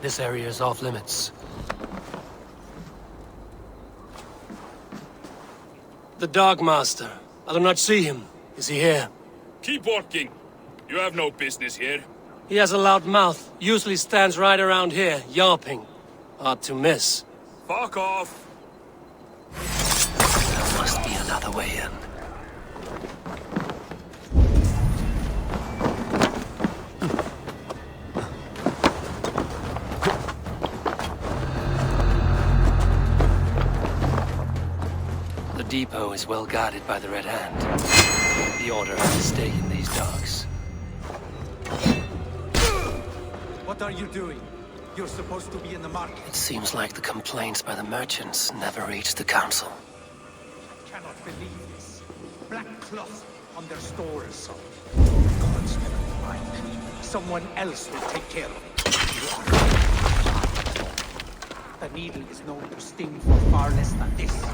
This area is off limits. The Dark Master. I do not see him. Is he here? Keep walking. You have no business here. He has a loud mouth. Usually stands right around here, yelping. Hard to miss. Fuck off. There must be another way in. The depot is well guarded by the Red Hand. The Order has a stake in these dogs. What are you doing? You're supposed to be in the market. It seems like the complaints by the merchants never reached the council. I cannot believe this. Black cloth on their stores. Gods, never mind. Someone else will take care of it. You are right. The needle is known to sting for far less than this.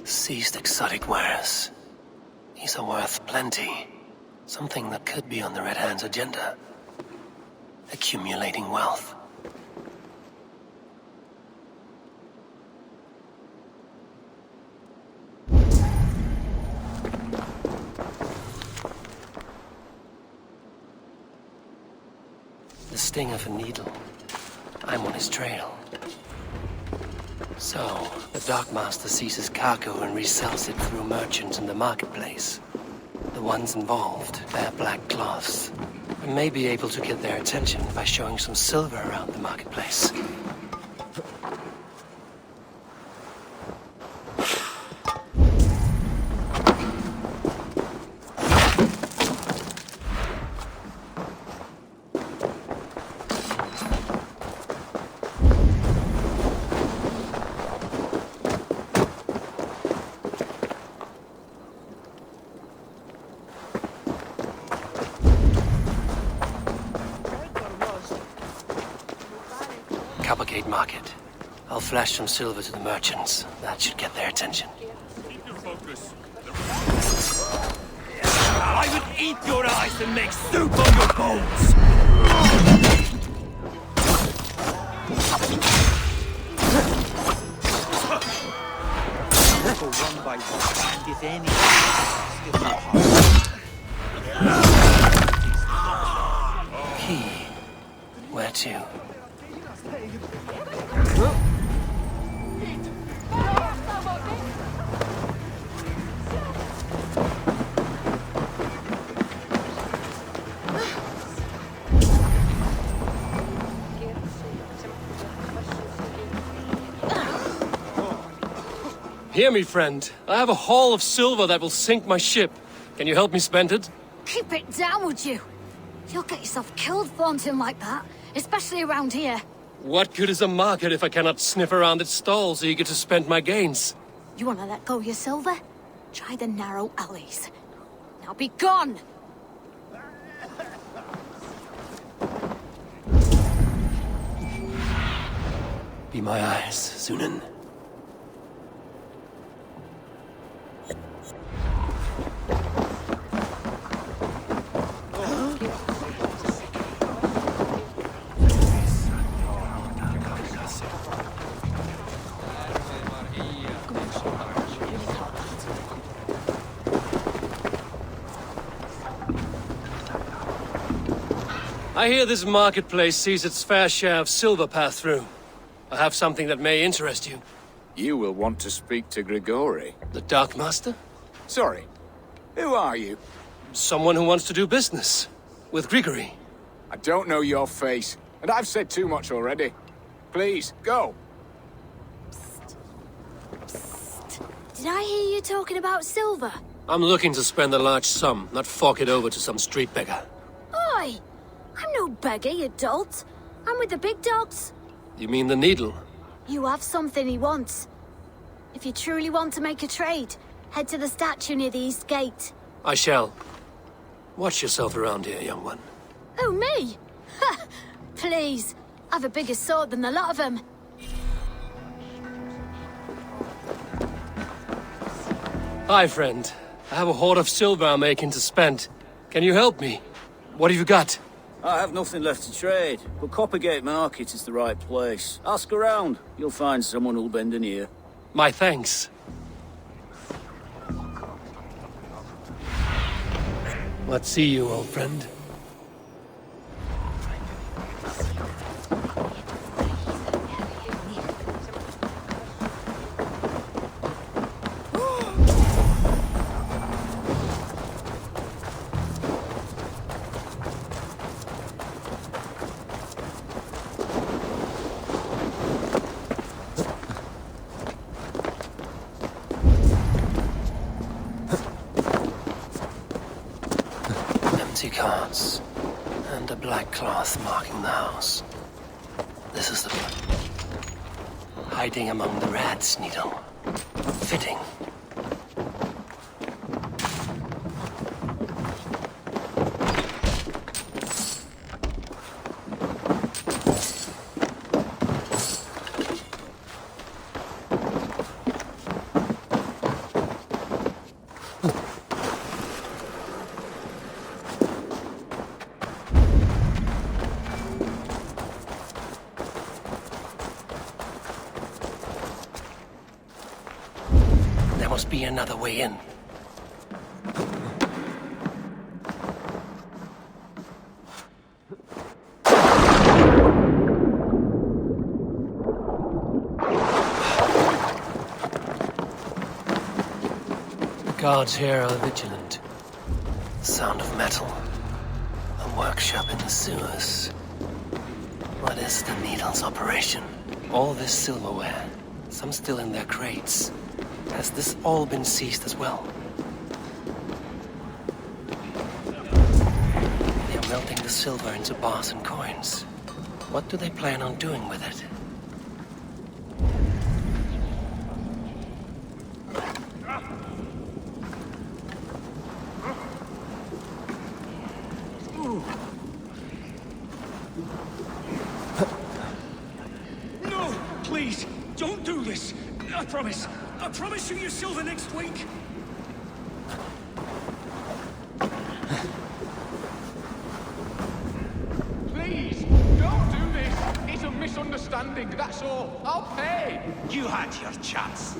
Seized exotic wares. These are worth plenty. Something that could be on the Red Hand's agenda. Accumulating wealth. The sting of a needle. I'm on his trail. So, the Darkmaster seizes cargo and resells it through merchants in the marketplace. The ones involved wear black cloths. We may be able to get their attention by showing some silver around the marketplace. Market. I'll flash some silver to the merchants. That should get their attention. Keep your focus. I would eat your eyes and make soup of your bones! Go one by one, and if any, still more Key. Where to? Hear me, friend. I have a haul of silver that will sink my ship. Can you help me spend it? Keep it down, would you? You'll get yourself killed flaunting like that, especially around here. What good is a market if I cannot sniff around its stalls eager to spend my gains? You want to let go of your silver? Try the narrow alleys. Now be gone! Be my eyes, Sunan. I hear this marketplace sees its fair share of silver pass through. I have something that may interest you. You will want to speak to Grigori. The Dark Master? Sorry, who are you? Someone who wants to do business. With Grigory. I don't know your face, and I've said too much already. Please, go. Did I hear you talking about silver? I'm looking to spend a large sum, not fork it over to some street beggar. Oi! I'm no beggar, you dolt. I'm with the big dogs. You mean the needle? You have something he wants. If you truly want to make a trade, head to the statue near the east gate. I shall. Watch yourself around here, young one. Oh, me? Ha! Please. I've a bigger sword than the lot of them. Hi, friend. I have a hoard of silver I'm making to spend. Can you help me? What have you got? I have nothing left to trade, but Coppergate Market is the right place. Ask around. You'll find someone who'll bend an ear. My thanks. Let's see you, old friend. Cards, and a black cloth marking the house. This is the one. Hiding among the rats, Needle. Fitting. Must be another way in. The guards here are vigilant. The sound of metal. A workshop in the sewers. What is the Needle's operation? All this silverware, some still in their crates. Has this all been seized as well? They are melting the silver into bars and coins. What do they plan on doing with it? No! Please, don't do this! I promise! I promise you your silver next week! Please, don't do this! It's a misunderstanding, that's all. I'll pay! You had your chance.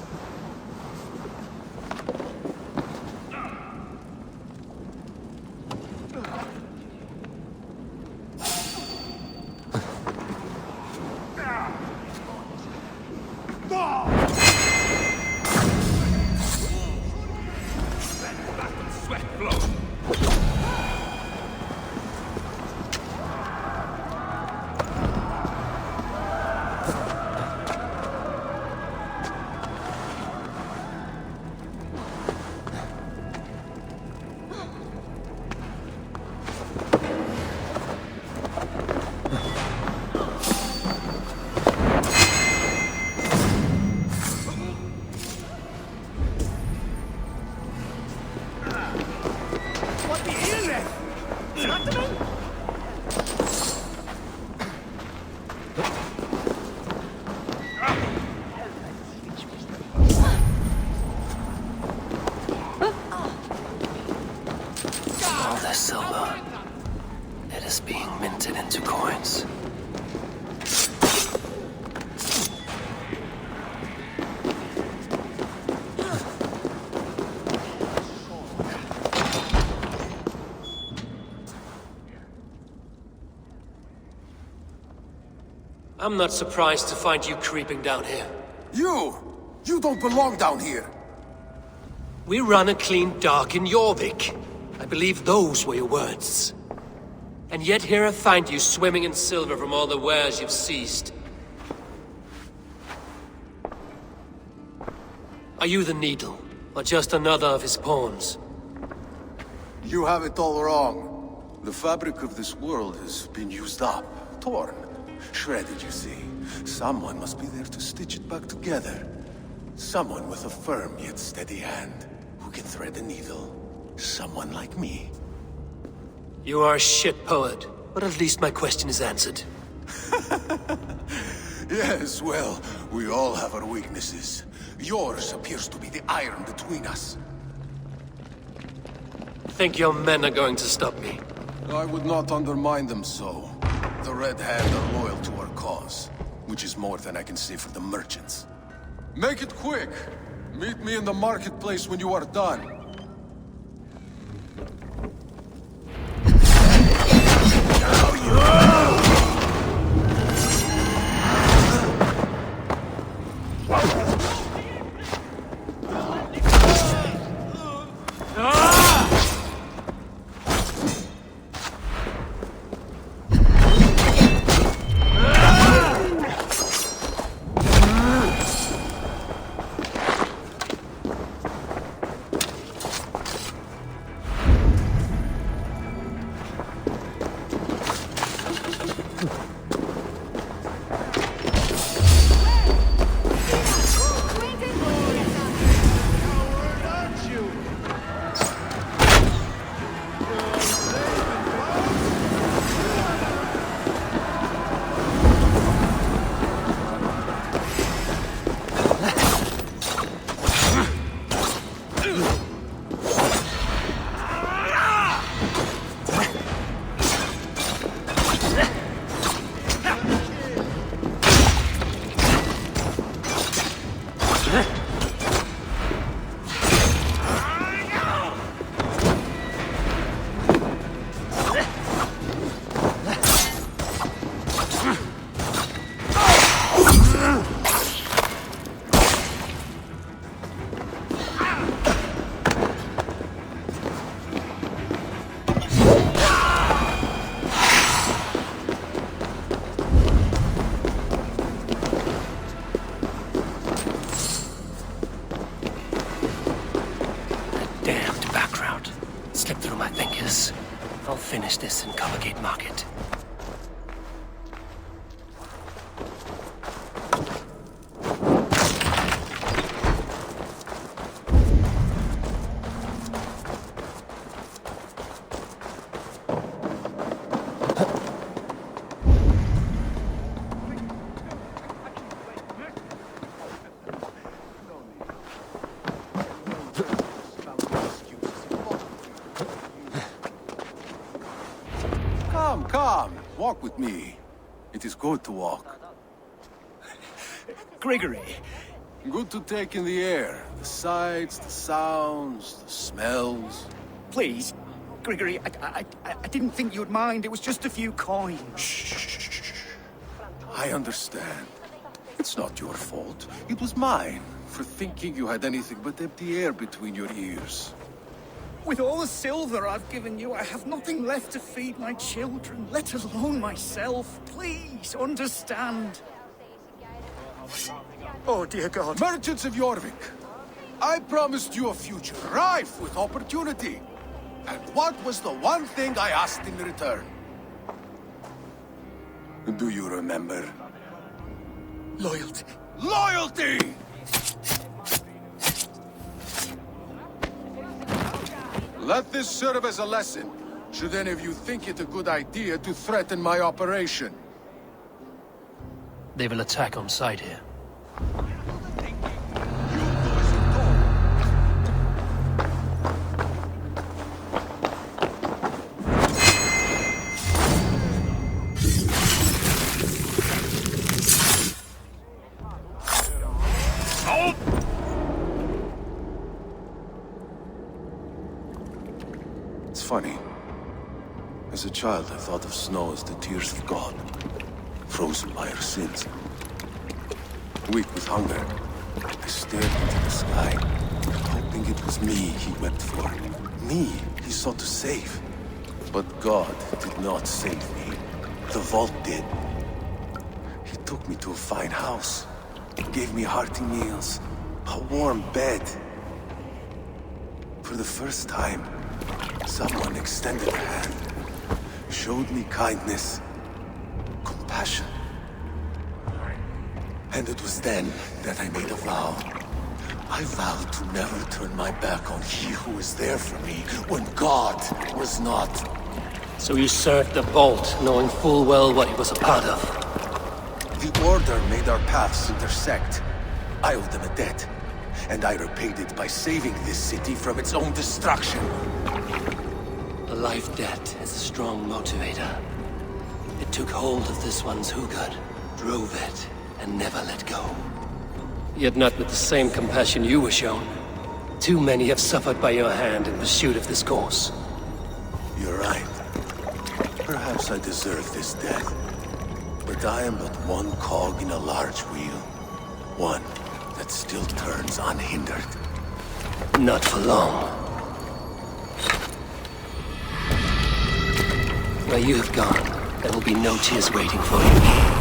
I'm not surprised to find you creeping down here. You! You don't belong down here! We run a clean dock in Jorvik. I believe those were your words. And yet here I find you swimming in silver from all the wares you've seized. Are you the Needle, or just another of his pawns? You have it all wrong. The fabric of this world has been used up, torn, shredded, you see. Someone must be there to stitch it back together. Someone with a firm yet steady hand, who can thread a needle. Someone like me. You are a shit poet, but at least my question is answered. Yes, well, we all have our weaknesses. Yours appears to be the iron between us. Think your men are going to stop me? I would not undermine them so. The Red Hand are loyal to our cause, which is more than I can say for the merchants. Make it quick! Meet me in the marketplace when you are done. I'll finish this in Collegate Market. Come, walk with me. It is good to walk. Gregory. Good to take in the air. The sights, the sounds, the smells. Please, Gregory, I didn't think you'd mind. It was just a few coins. Shh. I understand. It's not your fault. It was mine, for thinking you had anything but empty air between your ears. With all the silver I've given you, I have nothing left to feed my children, let alone myself. Please, understand. Oh, dear God. Merchants of Jorvik, I promised you a future rife with opportunity. And what was the one thing I asked in return? Do you remember? Loyalty. Loyalty! Let this serve as a lesson, should any of you think it a good idea to threaten my operation. They will attack on sight here. It's funny. As a child, I thought of snow as the tears of God. frozen by our sins. Weak with hunger, I stared into the sky, hoping it was me he wept for. Me he sought to save. But God did not save me. The vault did. He took me to a fine house, gave me hearty meals, a warm bed. For the first time, someone extended a hand, showed me kindness, compassion. And it was then that I made a vow. I vowed to never turn my back on he who was there for me when God was not. So you served the Vault, knowing full well what it was a part of. The Order made our paths intersect. I owed them a debt, and I repaid it by saving this city from its own destruction. A life debt is a strong motivator. It took hold of this one's Hugad, drove it, and never let go. Yet not with the same compassion you were shown. Too many have suffered by your hand in pursuit of this course. You're right. Perhaps I deserve this death. But I am but one cog in a large wheel. One that still turns unhindered. Not for long. Where you have gone, there will be no tears waiting for you.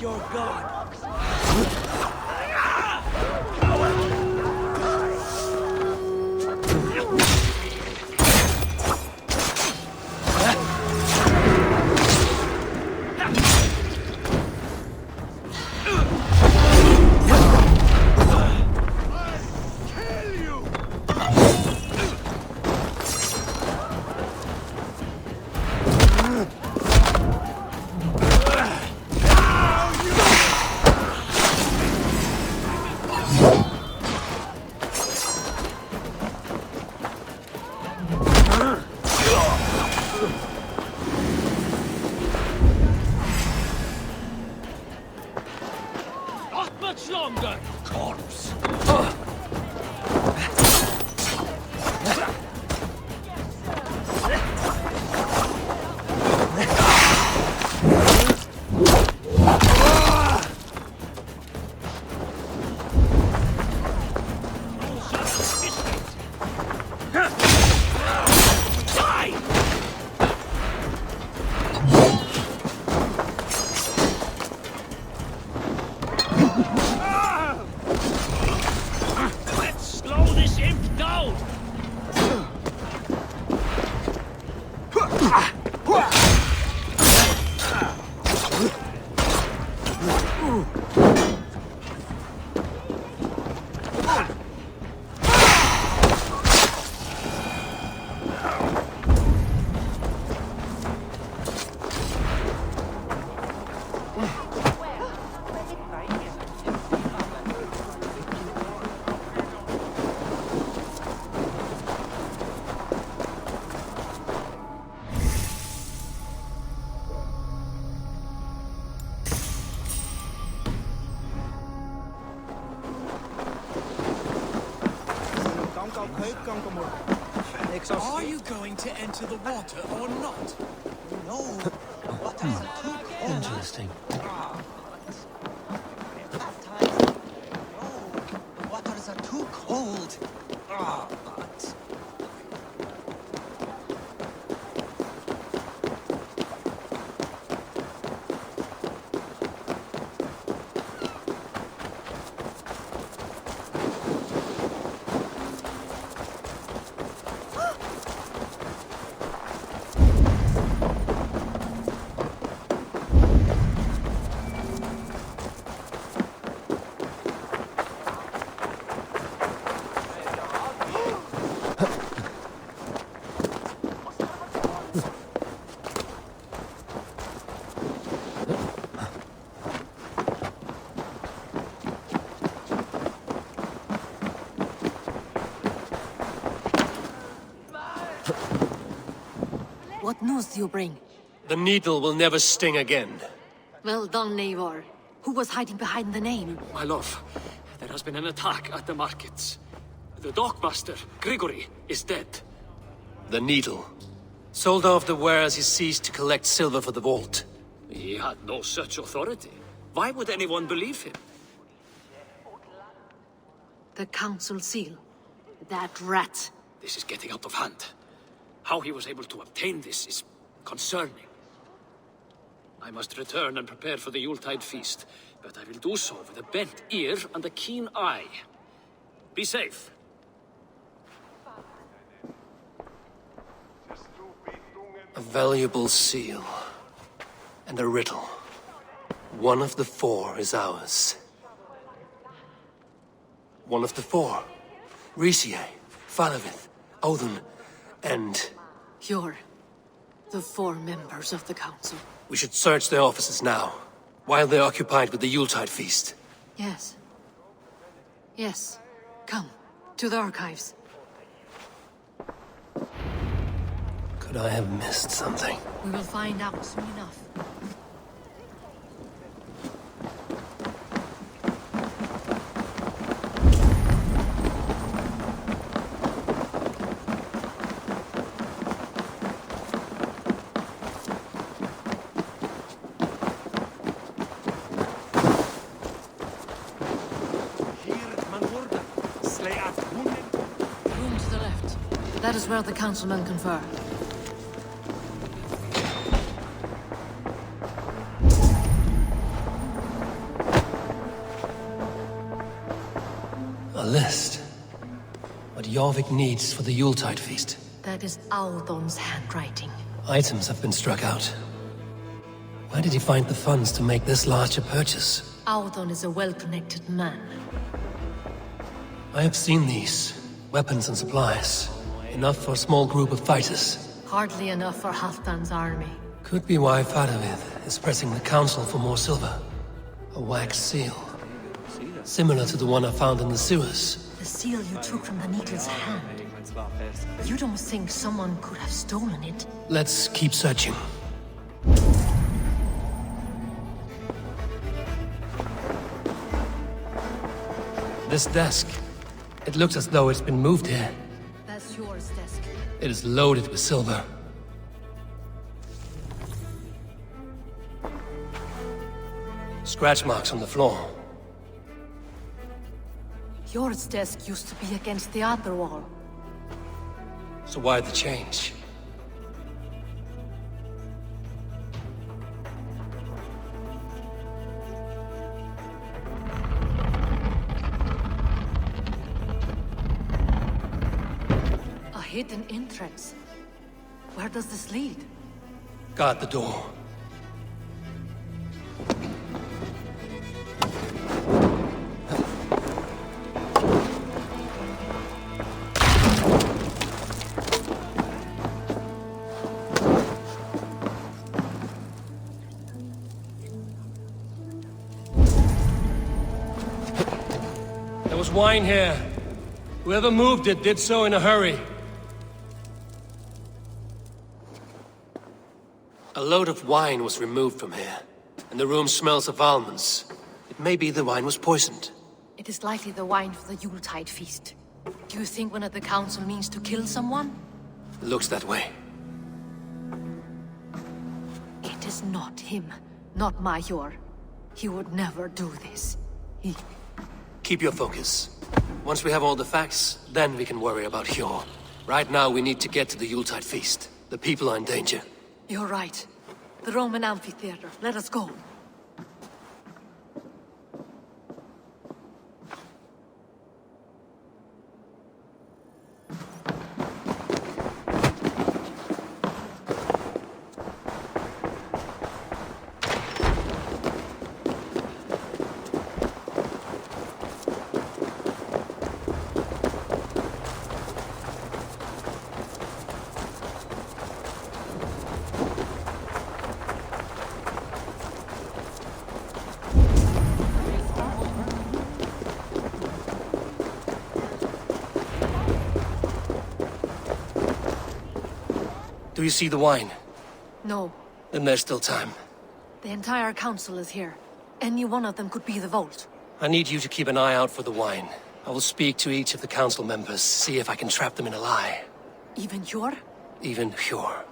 Your God. Are you going to enter the water or not? No. What is it? Interesting. The waters are too cold. But... What news do you bring? The needle will never sting again. Well done, Eivor. Who was hiding behind the name? My love, there has been an attack at the markets. The dockmaster, Grigory, is dead. The Needle. Sold off the wares he ceased to collect silver for the vault. He had no such authority. Why would anyone believe him? The council seal. That rat. This is getting out of hand. How he was able to obtain this is concerning. I must return and prepare for the Yuletide feast, but I will do so with a bent ear and a keen eye. Be safe. A valuable seal. And a riddle. One of the four is ours. One of the four. Riesier, Falavith, Odin, and... You're the four members of the council. We should search their offices now, while they're occupied with the Yuletide feast. Yes. Yes. Come, to the archives. Could I have missed something? We will find out soon enough. Room to the left. That is where the councilmen confer. A list. What Jorvik needs for the Yuletide feast. That is Audon's handwriting. Items have been struck out. Where did he find the funds to make this large a purchase? Audon is a well-connected man. I have seen these. Weapons and supplies. Enough for a small group of fighters. Hardly enough for Halfdan's army. Could be why Faravith is pressing the council for more silver. A wax seal. Similar to the one I found in the sewers. The seal you took from the Needle's hand. You don't think someone could have stolen it? Let's keep searching. This desk. It looks as though it's been moved here. That's yours, desk. It is loaded with silver. Scratch marks on the floor. Yours desk used to be against the other wall. So why the change? A hidden entrance. Where does this lead? Guard the door. There was wine here. Whoever moved it did so in a hurry. A load of wine was removed from here, and the room smells of almonds. It may be the wine was poisoned. It is likely the wine for the Yuletide feast. Do you think one of the council means to kill someone? Looks that way. It is not him, not Major. He would never do this. He... Keep your focus. Once we have all the facts, then we can worry about Hjor. Right now, we need to get to the Yuletide feast. The people are in danger. You're right. The Roman amphitheater. Let us go. Do you see the wine? No. Then there's still time. The entire council is here. Any one of them could be the Vault. I need you to keep an eye out for the wine. I will speak to each of the council members, see if I can trap them in a lie. Even Hjor? Even Hjor.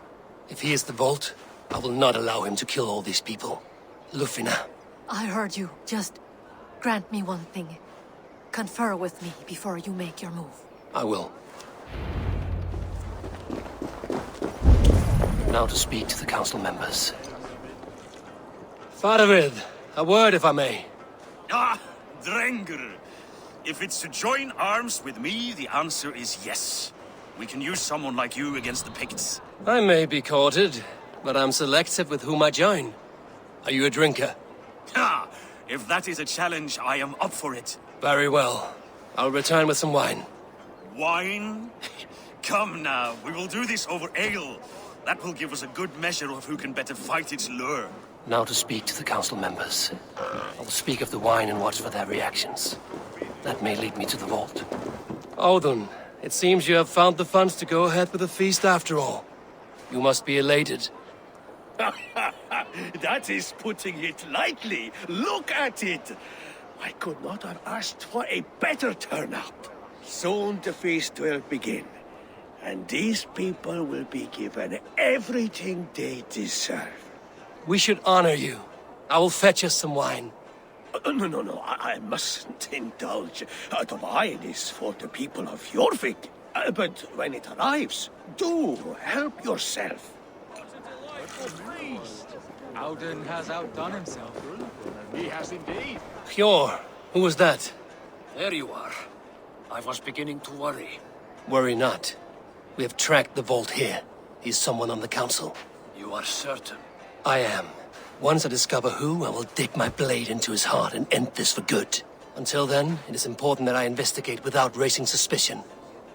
If he is the Vault, I will not allow him to kill all these people. Lufina. I heard you. Just grant me one thing. Confer with me before you make your move. I will. Now to speak to the council members. Faravid, a word if I may. Ah, Drengr. If it's to join arms with me, the answer is yes. We can use someone like you against the Picts. I may be courted, but I'm selective with whom I join. Are you a drinker? Ha! If that is a challenge, I am up for it. Very well. I'll return with some wine. Wine? Come now, we will do this over ale. That will give us a good measure of who can better fight its lure. Now to speak to the council members. I will speak of the wine and watch for their reactions. That may lead me to the vault. Odin, it seems you have found the funds to go ahead with the feast after all. You must be elated. That is putting it lightly. Look at it. I could not have asked for a better turnout. Soon the feast will begin. And these people will be given everything they deserve. We should honor you. I will fetch us some wine. No, I mustn't indulge. The wine is for the people of Jorvik. But when it arrives, do help yourself. Auden has outdone himself. He has indeed. Hjor, who was that? There you are. I was beginning to worry. Worry not. We have tracked the vault here. He's someone on the council. You are certain? I am. Once I discover who, I will dig my blade into his heart and end this for good. Until then, it is important that I investigate without raising suspicion.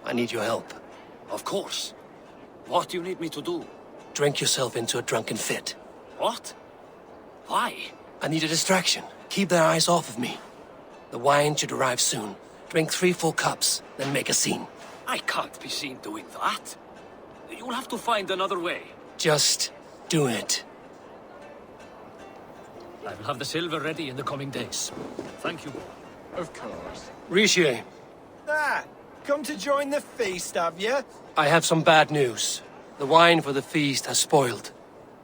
I need your help. Of course. What do you need me to do? Drink yourself into a drunken fit. What? Why? I need a distraction. Keep their eyes off of me. The wine should arrive soon. Drink 3 full cups, then make a scene. I can't be seen doing that. You'll have to find another way. Just do it. I will have the silver ready in the coming days. Thank you. Of course. Rishi, Come to join the feast, have you? I have some bad news. The wine for the feast has spoiled.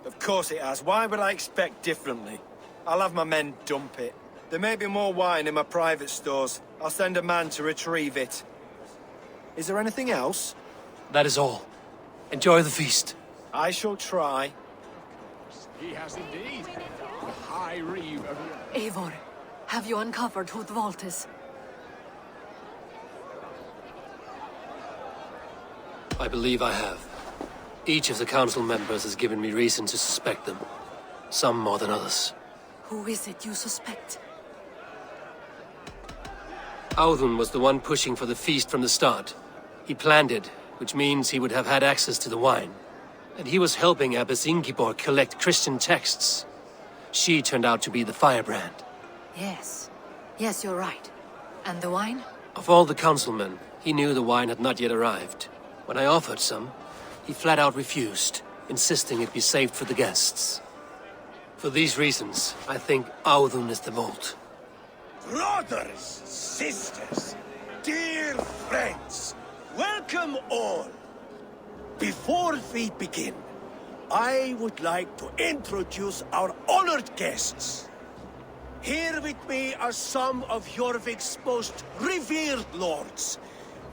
Of course it has. Why would I expect differently? I'll have my men dump it. There may be more wine in my private stores. I'll send a man to retrieve it. Is there anything else? That is all. Enjoy the feast. I shall try. He has indeed. The High Reeve of... Eivor, have you uncovered who the Vault is? I believe I have. Each of the council members has given me reason to suspect them. Some more than others. Who is it you suspect? Audun was the one pushing for the feast from the start. He planned it, which means he would have had access to the wine. And he was helping Abbess Ingeborg collect Christian texts. She turned out to be the firebrand. Yes. Yes, you're right. And the wine? Of all the councilmen, he knew the wine had not yet arrived. When I offered some, he flat out refused, insisting it be saved for the guests. For these reasons, I think Audun is the Vault. Brothers, sisters, dear friends, welcome all. Before we begin, I would like to introduce our honored guests. Here with me are some of Jorvik's most revered lords.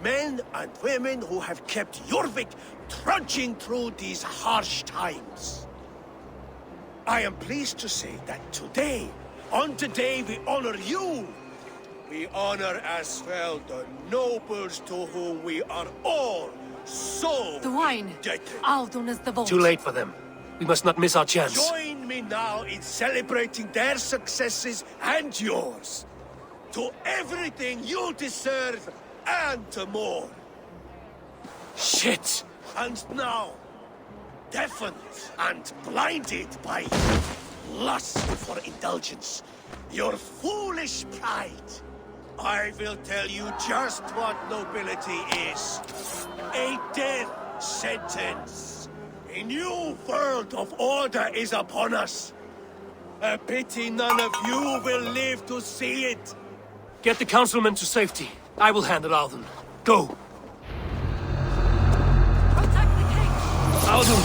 Men and women who have kept Jorvik trudging through these harsh times. I am pleased to say that today, on the day we honor you, we honor as well the nobles to whom we are all so the wine. indebted. Audun is the Vault. Too late for them. We must not miss our chance. Join me now in celebrating their successes and yours. To everything you deserve and more. Shit! And now, deafened and blinded by lust for indulgence, your foolish pride, I will tell you just what nobility is. A death sentence. A new world of order is upon us. A pity none of you will live to see it. Get the councilmen to safety. I will handle Alden. Go. Protect the king! Alden!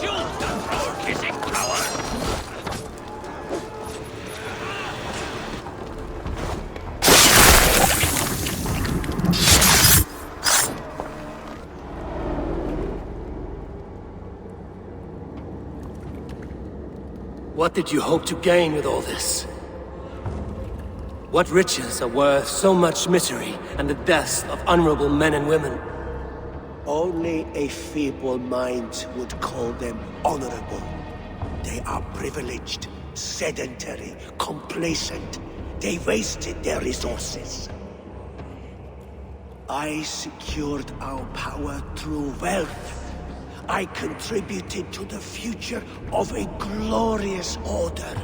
Shoot the floor-kissing coward! What did you hope to gain with all this? What riches are worth so much misery and the deaths of honorable men and women? Only a feeble mind would call them honorable. They are privileged, sedentary, complacent. They wasted their resources. I secured our power through wealth. I contributed to the future of a glorious order.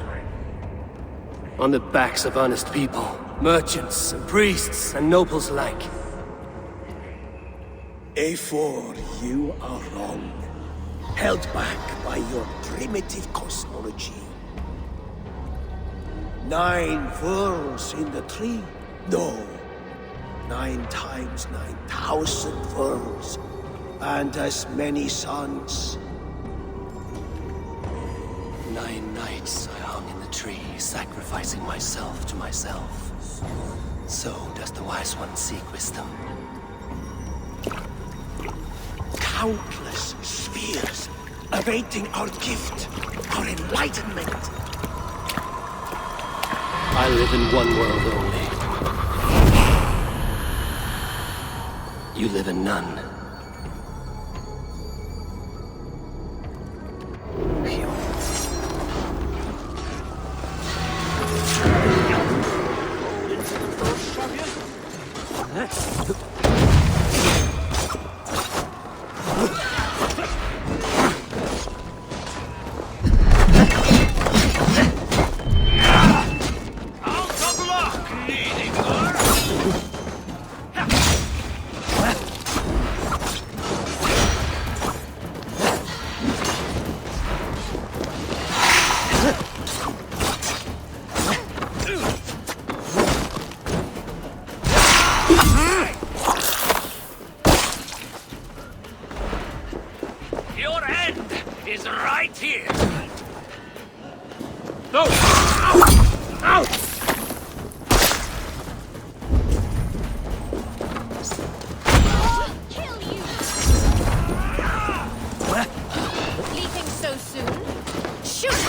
On the backs of honest people, merchants, and priests, and nobles alike. Eivor, you are wrong. Held back by your primitive cosmology. 9 worlds in the tree? No. 9 times 9,000 worlds. And as many suns. 9 nights I hung in the tree, sacrificing myself to myself. So does the Wise One seek wisdom. Countless spheres, awaiting our gift, our enlightenment. I live in one world only. You live in none. Your end is right here! No! Ow! Kill you! Leaving so soon? Shoot!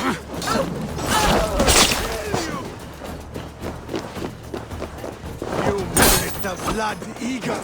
You merit the blood eager.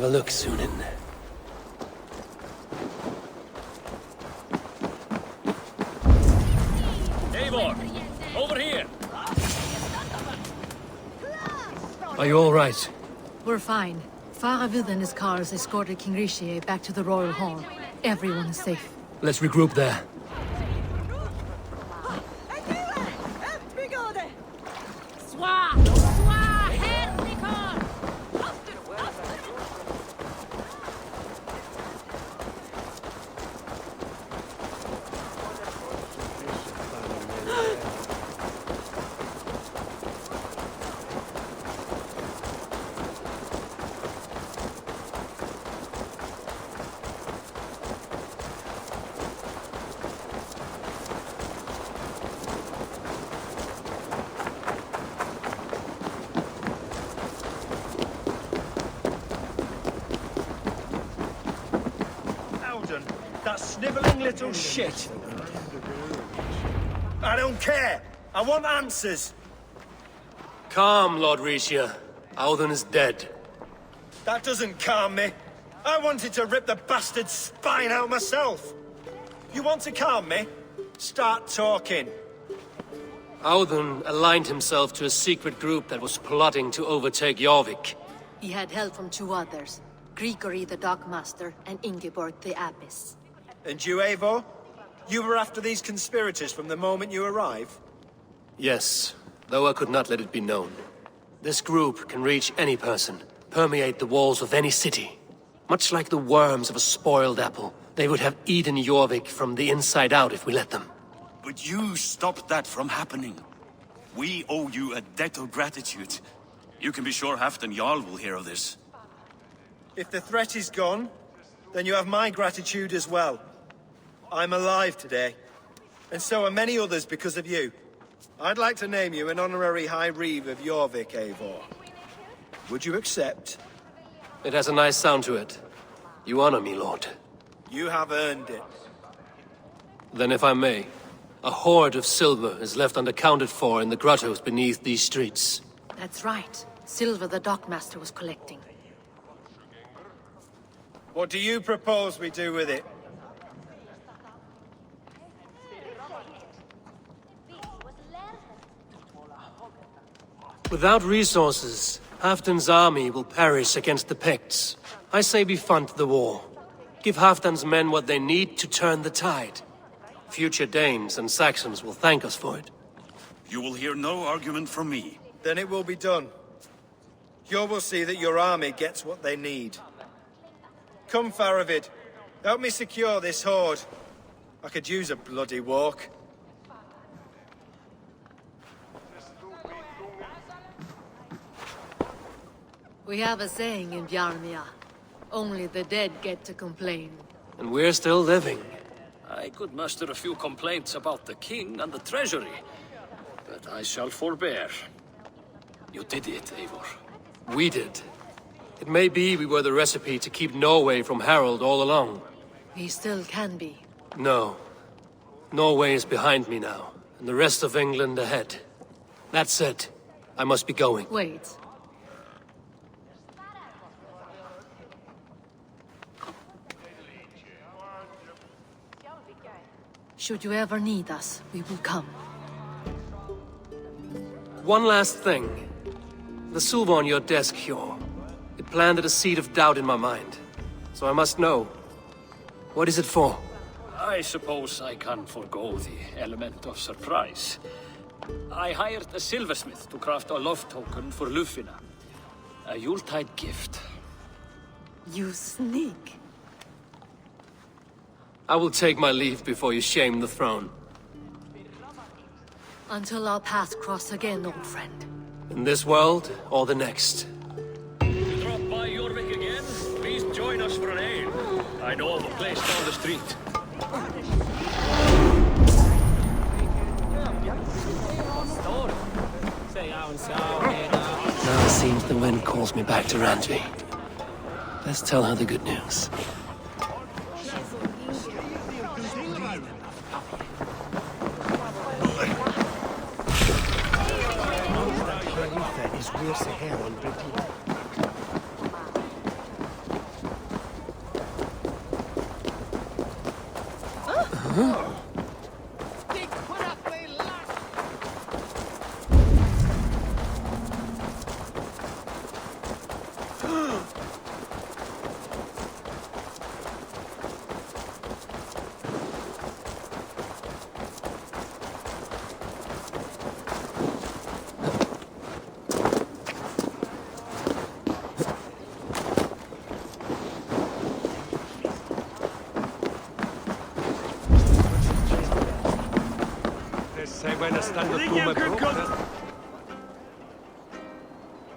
have a look, Sunan. Eivor! Over here! Are you all right? We're fine. Faravid and his cars escorted King Rishi back to the Royal Hall. Everyone is safe. Let's regroup there. That sniveling little shit. I don't care. I want answers. Calm, Lord Rishia. Audun is dead. That doesn't calm me. I wanted to rip the bastard's spine out myself. You want to calm me? Start talking. Audun aligned himself to a secret group that was plotting to overtake Jorvik. He had help from two others. Grigory the Dockmaster and Ingeborg the Abbess. And you, Eivor? You were after these conspirators from the moment you arrived? Yes, though I could not let it be known. This group can reach any person, permeate the walls of any city. Much like the worms of a spoiled apple, they would have eaten Jorvik from the inside out if we let them. But you stopped that from happening. We owe you a debt of gratitude. You can be sure Halfdan Jarl will hear of this. If the threat is gone, then you have my gratitude as well. I'm alive today, and so are many others because of you. I'd like to name you an honorary High Reeve of Jorvik, Eivor. Would you accept? It has a nice sound to it. You honor me, Lord. You have earned it. Then if I may, a hoard of silver is left unaccounted for in the grottos beneath these streets. That's right. Silver the Dockmaster was collecting. What do you propose we do with it? Without resources, Halfdan's army will perish against the Picts. I say we fund the war. Give Halfdan's men what they need to turn the tide. Future Danes and Saxons will thank us for it. You will hear no argument from me. Then it will be done. You will see that your army gets what they need. Come, Faravid. Help me secure this hoard. I could use a bloody walk. We have a saying in Bjarmia. Only the dead get to complain. And we're still living. I could muster a few complaints about the king and the treasury, but I shall forbear. You did it, Eivor. We did. It may be we were the recipe to keep Norway from Harald all along. We still can be. No. Norway is behind me now, and the rest of England ahead. That said, I must be going. Wait. Should you ever need us, we will come. One last thing. The silver on your desk, Hjor. It planted a seed of doubt in my mind. So I must know. What is it for? I suppose I can forego the element of surprise. I hired a silversmith to craft a love token for Lufina. A Yuletide gift. You sneak. I will take my leave before you shame the throne. Until our paths cross again, old friend. In this world, or the next. You drop by Jorvik again? Please join us for an ale. I know of a place down the street. Now it seems the wind calls me back to Randvi. Let's tell her the good news.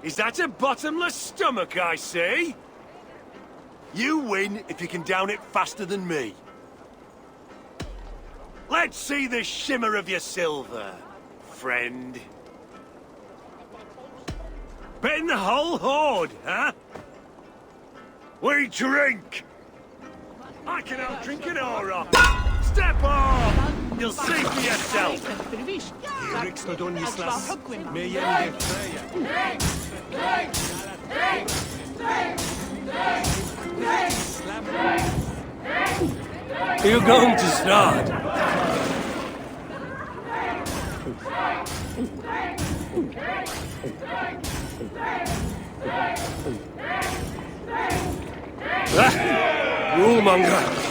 Is that a bottomless stomach I see? You win if you can down it faster than me. Let's see the shimmer of your silver, friend. Betting the whole hoard, huh? We drink! I can outdrink an aura! Step off! You'll see for yourself! Are you going to start? Rulemonger!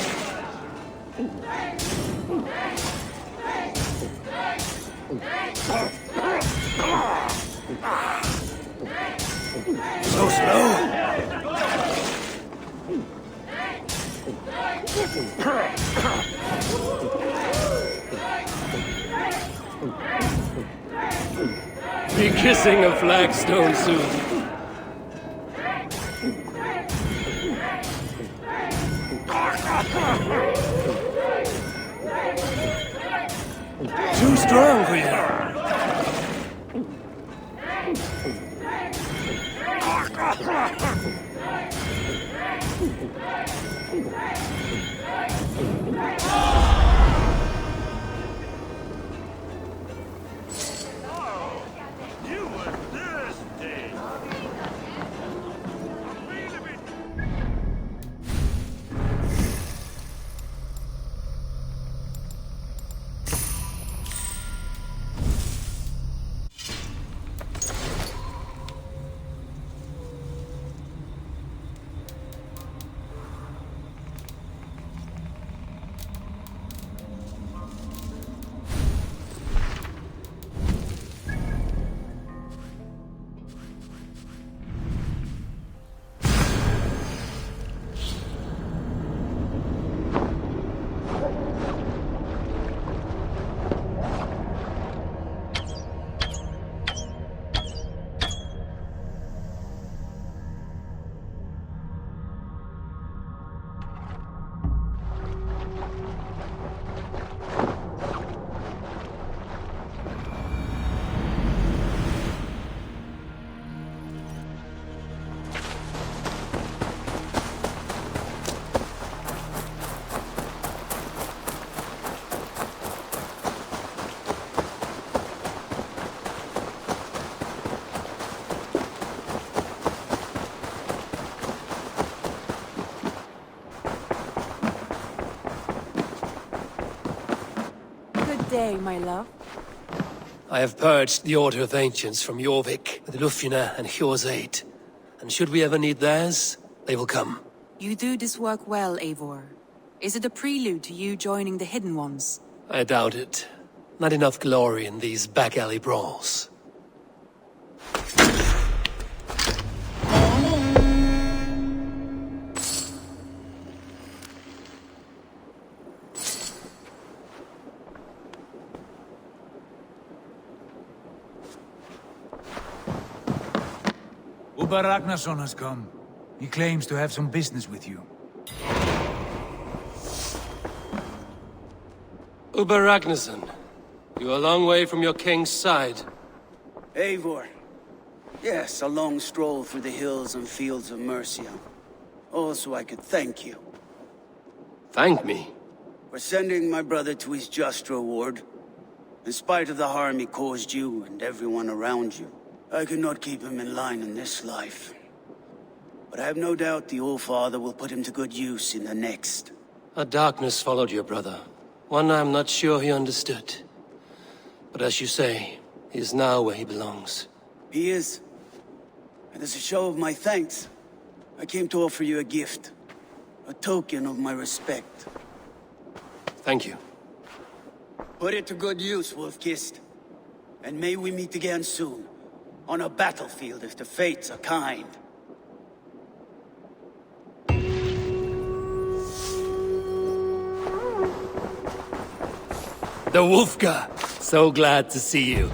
So slow! Be kissing a flagstone soon. Too strong for you. Day, my love. I have purged the Order of Ancients from Jorvik with Lufina and Hjor's aid. And should we ever need theirs, they will come. You do this work well, Eivor. Is it a prelude to you joining the Hidden Ones? I doubt it. Not enough glory in these back-alley brawls. Ubba Ragnarsson has come. He claims to have some business with you. Ubba Ragnarsson, you're a long way from your king's side. Eivor. Yes, a long stroll through the hills and fields of Mercia. Also, I could thank you. Thank me? For sending my brother to his just reward. In spite of the harm he caused you and everyone around you. I could not keep him in line in this life. But I have no doubt the All-Father will put him to good use in the next. A darkness followed your brother. One I'm not sure he understood. But as you say, he is now where he belongs. He is. And as a show of my thanks, I came to offer you a gift. A token of my respect. Thank you. Put it to good use, Wolf-Kissed. And may we meet again soon. On a battlefield if the fates are kind. The Wolfka! So glad to see you.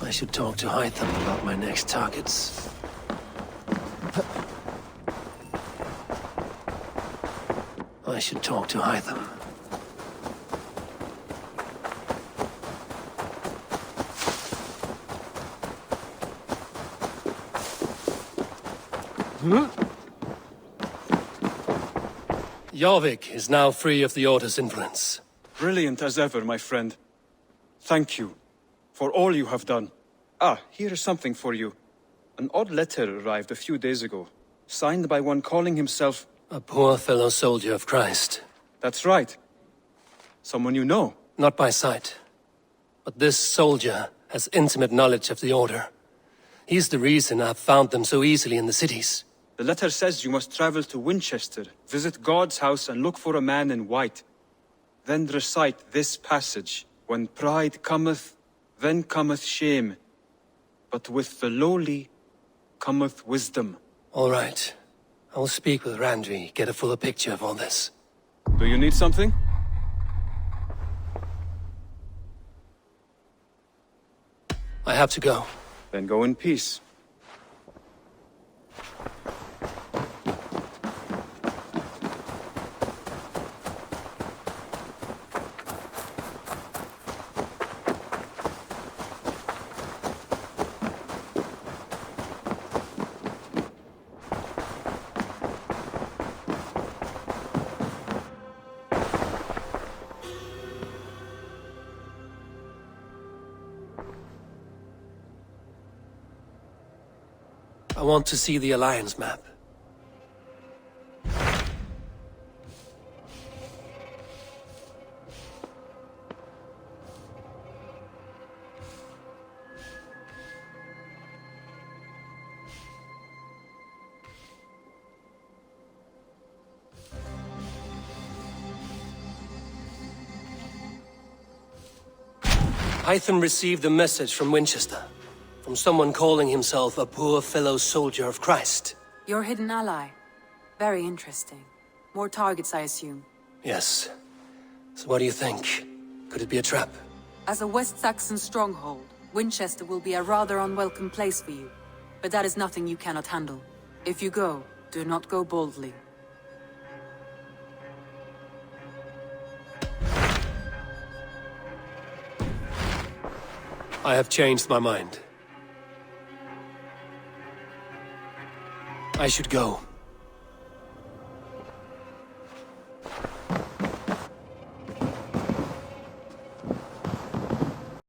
I should talk to Hytham about my next targets. I should talk to Hytham. Jorvik is now free of the Order's influence. Brilliant as ever, my friend. Thank you for all you have done. Ah, here is something for you. An odd letter arrived a few days ago, signed by one calling himself... A poor fellow soldier of Christ. That's right. Someone you know. Not by sight. But this soldier has intimate knowledge of the Order. He's the reason I've found them so easily in the cities. The letter says you must travel to Winchester, visit God's house and look for a man in white. Then recite this passage. When pride cometh, then cometh shame. But with the lowly cometh wisdom. All right. I will speak with Randvi, get a fuller picture of all this. Do you need something? I have to go. Then go in peace. I want to see the Alliance map. Hytham received a message from Winchester. From someone calling himself a poor fellow soldier of Christ. Your hidden ally. Very interesting. More targets, I assume. Yes. So what do you think? Could it be a trap? As a West Saxon stronghold, Winchester will be a rather unwelcome place for you. But that is nothing you cannot handle. If you go, do not go boldly. I have changed my mind. I should go.